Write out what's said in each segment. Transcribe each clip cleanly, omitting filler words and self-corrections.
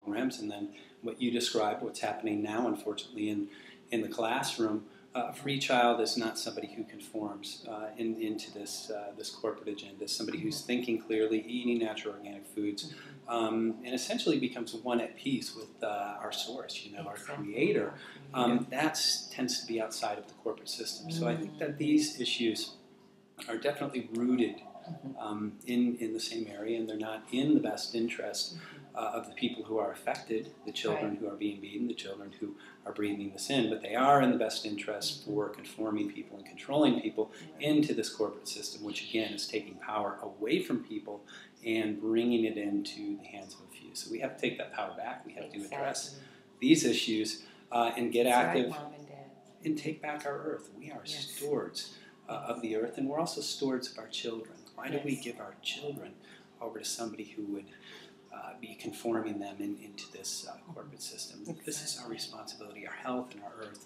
programs, and then what you described, what's happening now, unfortunately, in the classroom. A free child is not somebody who conforms into this corporate agenda. Somebody who's thinking clearly, eating natural organic foods, and essentially becomes one at peace with our source, our creator. That tends to be outside of the corporate system. So I think that these issues are definitely rooted in the same area, and they're not in the best interest of the people who are affected, the children who are being beaten, the children who are breathing this in, but they are in the best interest for conforming people and controlling people into this corporate system, which again is taking power away from people and bringing it into the hands of a few. So we have to take that power back. We have to address these issues and get active and take back our earth. We are stewards of the earth, and we're also stewards of our children. Why do we give our children over to somebody who would be conforming them into this corporate system? This is our responsibility. Our health and our earth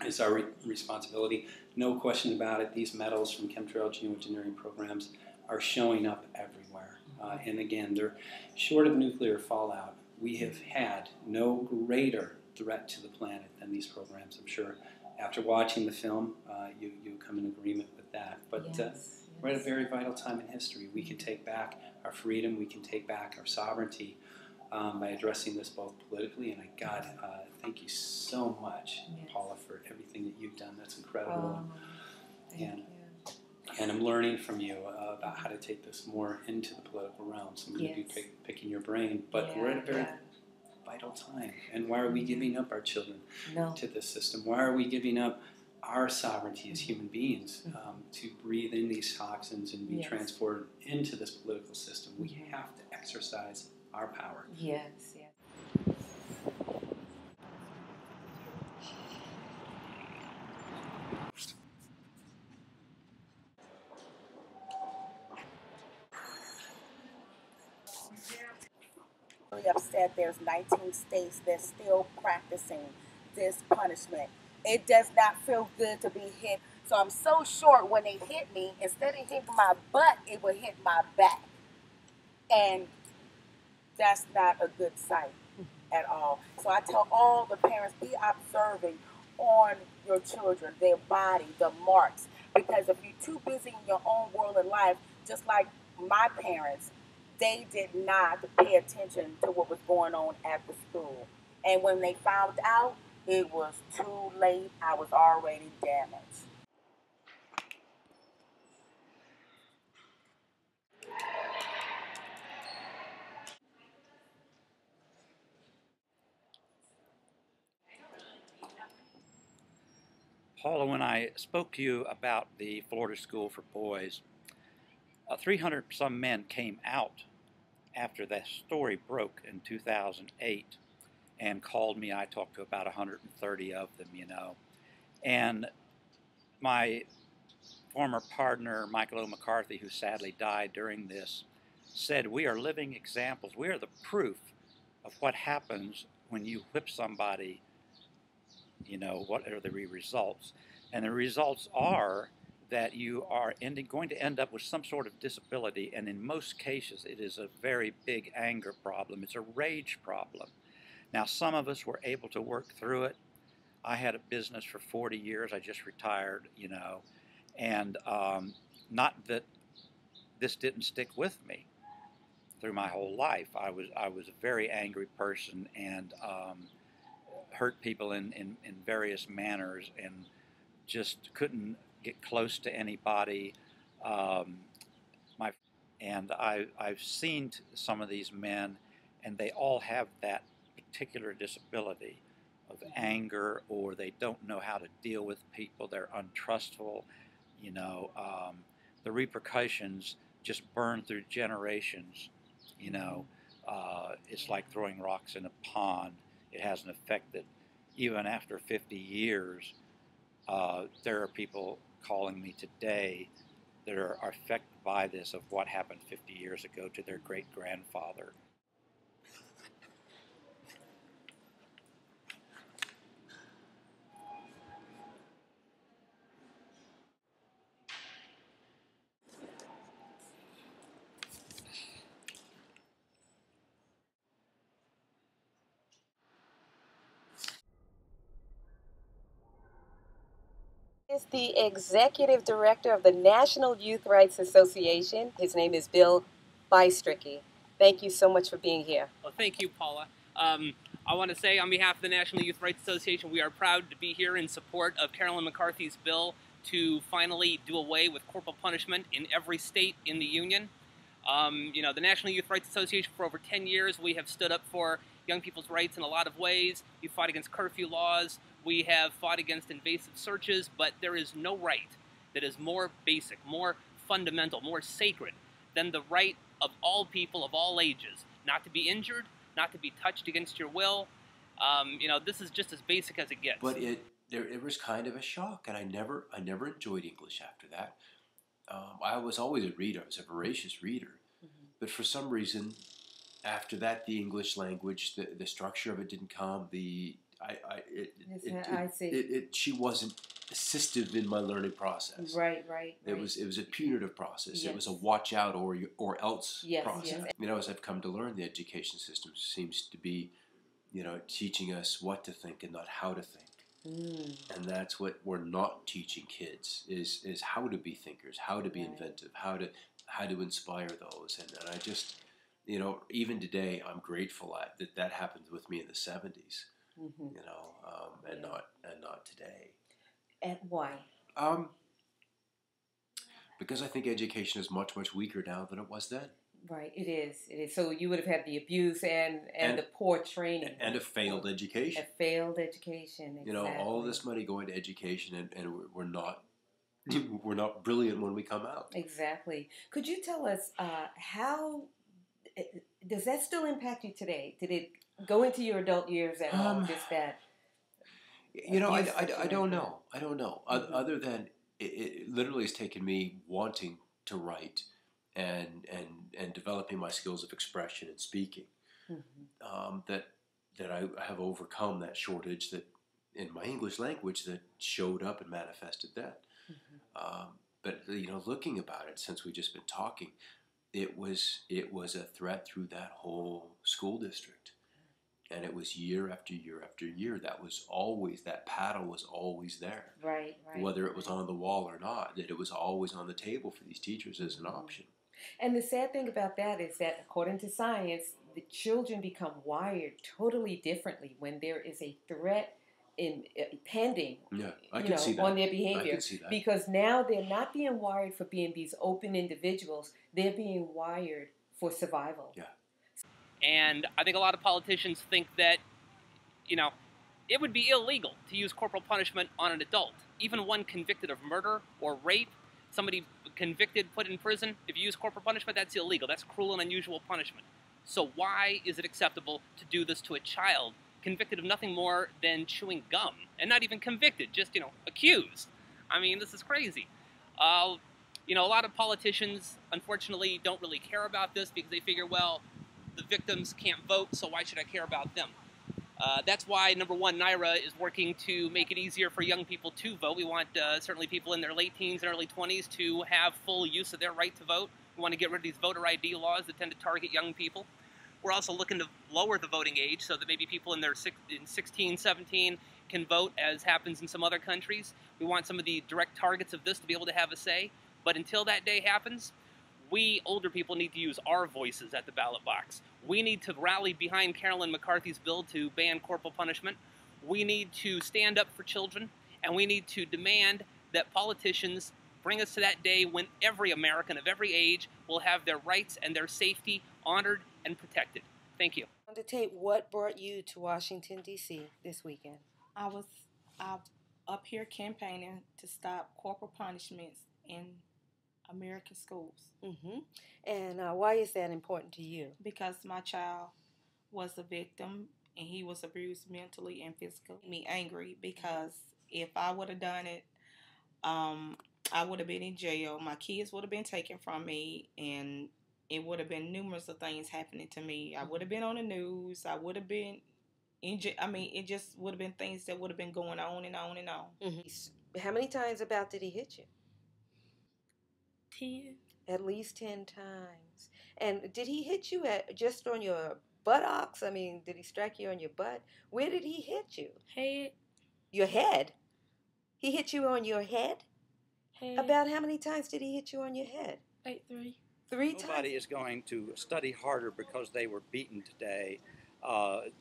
is our responsibility. No question about it. These metals from chemtrail geoengineering programs are showing up everywhere. And again, they're short of nuclear fallout. We have had no greater threat to the planet than these programs. I'm sure after watching the film, you come in agreement with that. But we're at a very vital time in history. We can take back our freedom. We can take back our sovereignty by addressing this both politically. And God, thank you so much, Paula, for everything that you've done. That's incredible. And I'm learning from you about how to take this more into the political realm. So I'm going to be picking your brain. But we're at a very vital time. And why are we giving up our children to this system? Why are we giving up our sovereignty as human beings to breathe in these toxins and be transported into this political system? We have to exercise our power. Yes. Really upset there's 19 states that's still practicing this punishment. It does not feel good to be hit. So I'm so short when they hit me, instead of hitting my butt, it will hit my back. And that's not a good sight at all. So I tell all the parents, be observing on your children, their body, the marks. Because if you're too busy in your own world and life, just like my parents, they did not pay attention to what was going on at the school. And when they found out, it was too late. I was already damaged. Paula, when I spoke to you about the Florida School for Boys, 300 some men came out after that story broke in 2008 and called me. I talked to about 130 of them, And my former partner, Michael O. McCarthy, who sadly died during this, said, we are living examples. We are the proof of what happens when you whip somebody. What are the results? And the results are that you are going to end up with some sort of disability, and in most cases it is a very big anger problem. It's a rage problem. Now, some of us were able to work through it. I had a business for 40 years. I just retired, and not that this didn't stick with me through my whole life. I was a very angry person and hurt people in various manners and just couldn't get close to anybody. I've seen some of these men, and they all have that particular disability of anger, or they don't know how to deal with people. They're untrustful. The repercussions just burn through generations. It's like throwing rocks in a pond. It has an effect that even after 50 years, there are people calling me today that are affected by this, of what happened 50 years ago to their great-grandfather. is the Executive Director of the National Youth Rights Association. His name is Bill Bystricky. Thank you so much for being here. Well, thank you, Paula. I want to say on behalf of the National Youth Rights Association, we are proud to be here in support of Carolyn McCarthy's bill to finally do away with corporal punishment in every state in the Union. The National Youth Rights Association, for over 10 years, we have stood up for young people's rights in a lot of ways. We fought against curfew laws. We have fought against invasive searches, but there is no right that is more basic, more fundamental, more sacred than the right of all people of all ages not to be injured, not to be touched against your will. This is just as basic as it gets. But it was kind of a shock, and I never enjoyed English after that. I was always a reader. I was a voracious reader. Mm-hmm. But for some reason, after that, the English language, the structure of it didn't come. She wasn't assistive in my learning process. Right. It was a punitive process. Yes. It was a watch out or else Yes, process. yes. As I've come to learn, the education system seems to be, teaching us what to think and not how to think. And that's what we're not teaching kids is how to be thinkers, how to be inventive, how to inspire those. And I just, even today, I'm grateful that happened with me in the 70s. Mm-hmm. And not today. And why? Because I think education is much weaker now than it was then. Right, it is. So you would have had the abuse and the poor training. And a failed education. A failed education, exactly. All this money going to education, and we're not brilliant when we come out. Exactly. Could you tell us how does that still impact you today? Did it go into your adult years at all? Just that? I don't know. I don't know. Mm-hmm. Other than it literally has taken me wanting to write and developing my skills of expression and speaking. Mm-hmm. That I have overcome that shortage that in my English language that showed up and manifested that. Mm-hmm. But looking about it, since we've just been talking, it was a threat through that whole school district. And it was year after year after year. That paddle was always there. Right. Whether it was on the wall or not, that it was always on the table for these teachers as an option. And the sad thing about that is that, according to science, the children become wired totally differently when there is a threat pending. Yeah, I can see that. On their behavior. I can see that. Because now they're not being wired for being these open individuals. They're being wired for survival. Yeah. And I think a lot of politicians think that, it would be illegal to use corporal punishment on an adult. Even one convicted of murder or rape, somebody convicted, put in prison, if you use corporal punishment, that's illegal. That's cruel and unusual punishment. So why is it acceptable to do this to a child convicted of nothing more than chewing gum? And not even convicted, just, accused. I mean, this is crazy. A lot of politicians, unfortunately, don't really care about this because they figure, well, the victims can't vote, so why should I care about them? That's why, number one, NYRA is working to make it easier for young people to vote. We want certainly people in their late teens and early 20s to have full use of their right to vote. We want to get rid of these voter ID laws that tend to target young people. We're also looking to lower the voting age so that maybe people in 16, 17 can vote, as happens in some other countries. We want some of the direct targets of this to be able to have a say. But until that day happens, we older people need to use our voices at the ballot box. We need to rally behind Carolyn McCarthy's bill to ban corporal punishment. We need to stand up for children, and we need to demand that politicians bring us to that day when every American of every age will have their rights and their safety honored and protected. Thank you. On the tape, what brought you to Washington, D.C. this weekend? I was up here campaigning to stop corporal punishments in American schools. Mm-hmm. And why is that important to you? Because my child was a victim and he was abused mentally and physically. It made me angry because if I would have done it, I would have been in jail. My kids would have been taken from me, and it would have been numerous of things happening to me. I would have been on the news. I would have been in jail. I mean, it just would have been things that would have been going on and on and on. Mm-hmm. How many times about did he hit you? 10. At least 10 times. And did he hit you just on your buttocks? I mean, did he strike you on your butt? Where did he hit you? Head. Your head? He hit you on your head? Hey. About how many times did he hit you on your head? 3. 3 times? Nobody is going to study harder because they were beaten today.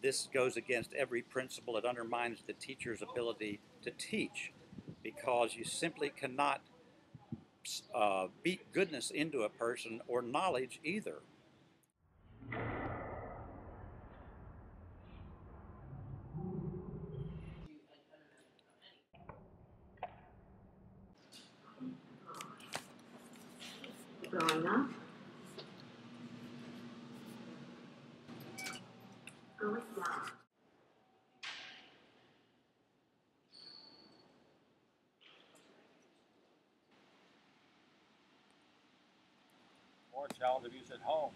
This goes against every principle. It undermines the teacher's ability to teach because you simply cannot beat goodness into a person or knowledge either. Going up. Going down. More child abuse at home.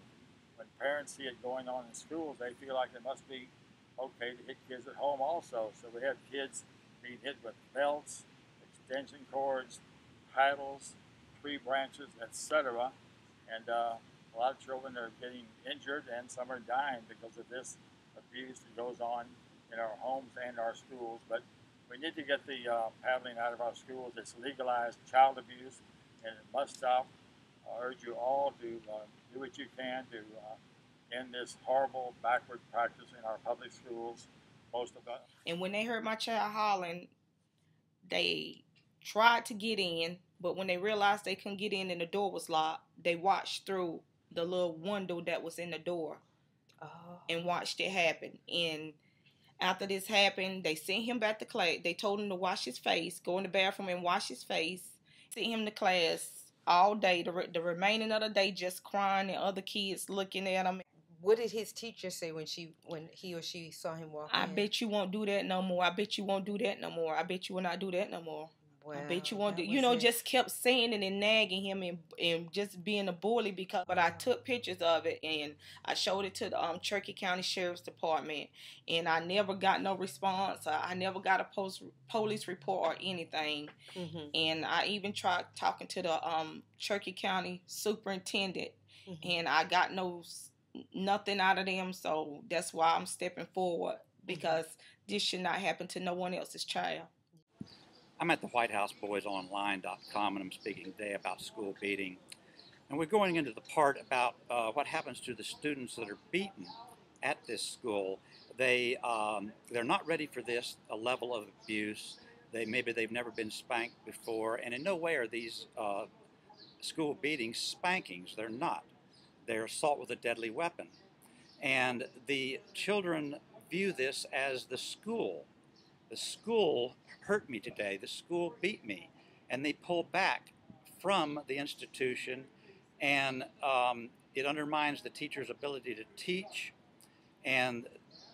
When parents see it going on in schools, they feel like it must be okay to hit kids at home also. So we have kids being hit with belts, extension cords, paddles, tree branches, etc. And a lot of children are getting injured and some are dying because of this abuse that goes on in our homes and our schools. But we need to get the paddling out of our schools. It's legalized child abuse and it must stop. I urge you all to do what you can to end this horrible backward practice in our public schools. Most of us. And when they heard my child hollering, they tried to get in, but when they realized they couldn't get in and the door was locked, they watched through the little window that was in the door and watched it happen. And after this happened, they sent him back to class. They told him to wash his face, go in the bathroom and wash his face, sent him to class all day, the remaining of the day, just crying and other kids looking at him. What did his teacher say when he or she saw him walk in? I bet you won't do that no more. I bet you won't do that no more. I bet you will not do that no more. Wow, I bet you won't do, just kept saying it and nagging him and just being a bully but I took pictures of it and I showed it to the Cherokee County Sheriff's Department and I never got no response. I never got a police report or anything. Mm-hmm. And I even tried talking to the Cherokee County Superintendent and I got nothing out of them. So that's why I'm stepping forward because this should not happen to no one else's child. I'm at the WhiteHouseBoysOnline.com and I'm speaking today about school beating. And we're going into the part about what happens to the students that are beaten at this school. They're not ready for this level of abuse. Maybe they've never been spanked before, and in no way are these school beatings spankings. They're not. They're assault with a deadly weapon. And the children view this as the school. The school hurt me today, the school beat me, and they pull back from the institution, and it undermines the teacher's ability to teach, and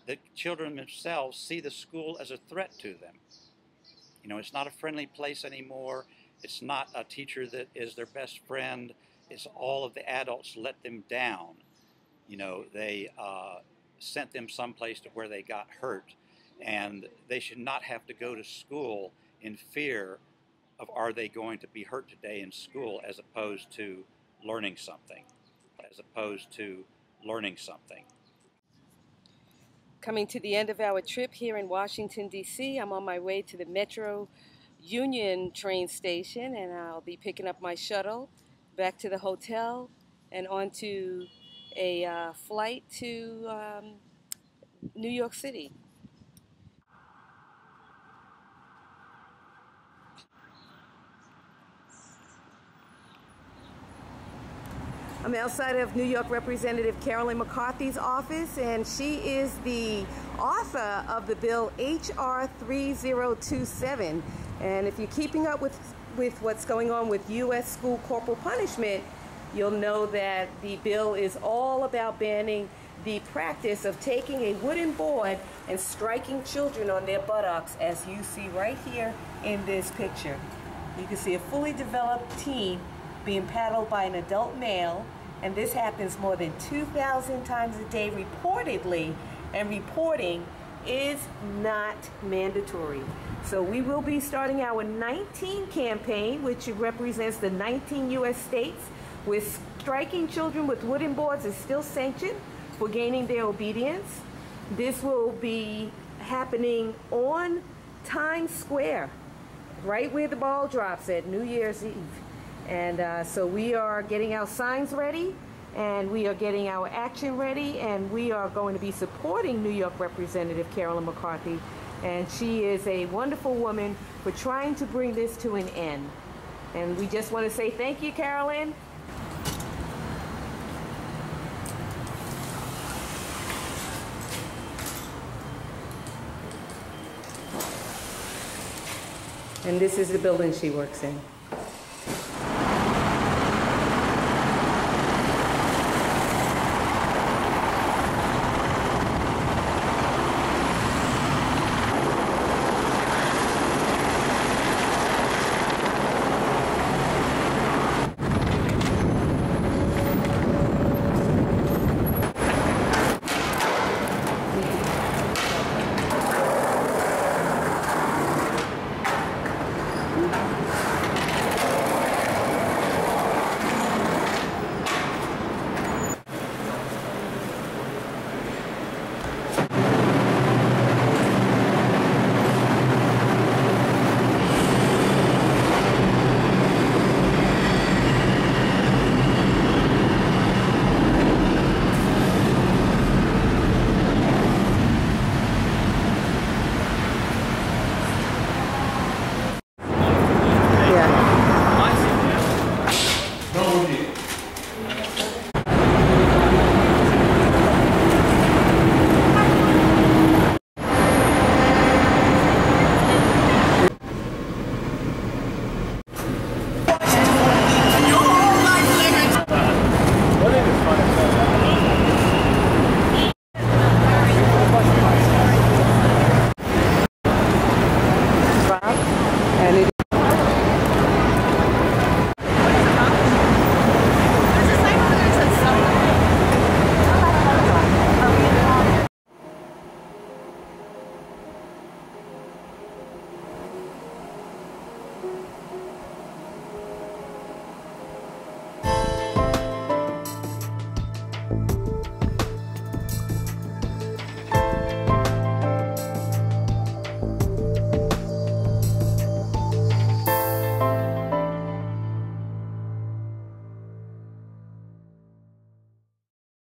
the children themselves see the school as a threat to them. You know, it's not a friendly place anymore. It's not a teacher that is their best friend. It's all of the adults let them down. You know, they sent them someplace to where they got hurt. And they should not have to go to school in fear of are they going to be hurt today in school as opposed to learning something. Coming to the end of our trip here in Washington, D.C., I'm on my way to the Metro Union train station and I'll be picking up my shuttle back to the hotel and onto a flight to New York City. I'm outside of New York Representative Carolyn McCarthy's office, and she is the author of the bill H.R. 3027. And if you're keeping up with what's going on with U.S. school corporal punishment, you'll know that the bill is all about banning the practice of taking a wooden board and striking children on their buttocks, as you see right here in this picture. You can see a fully developed teen being paddled by an adult male, and this happens more than 2,000 times a day reportedly, and reporting is not mandatory. So we will be starting our 19 campaign, which represents the 19 U.S. states, where striking children with wooden boards is still sanctioned for gaining their obedience. This will be happening on Times Square right where the ball drops at New Year's Eve. And so we are getting our signs ready, and we are getting our action ready, and we are going to be supporting New York Representative Carolyn McCarthy. And she is a wonderful woman for trying to bring this to an end. And we just want to say thank you, Carolyn. And this is the building she works in.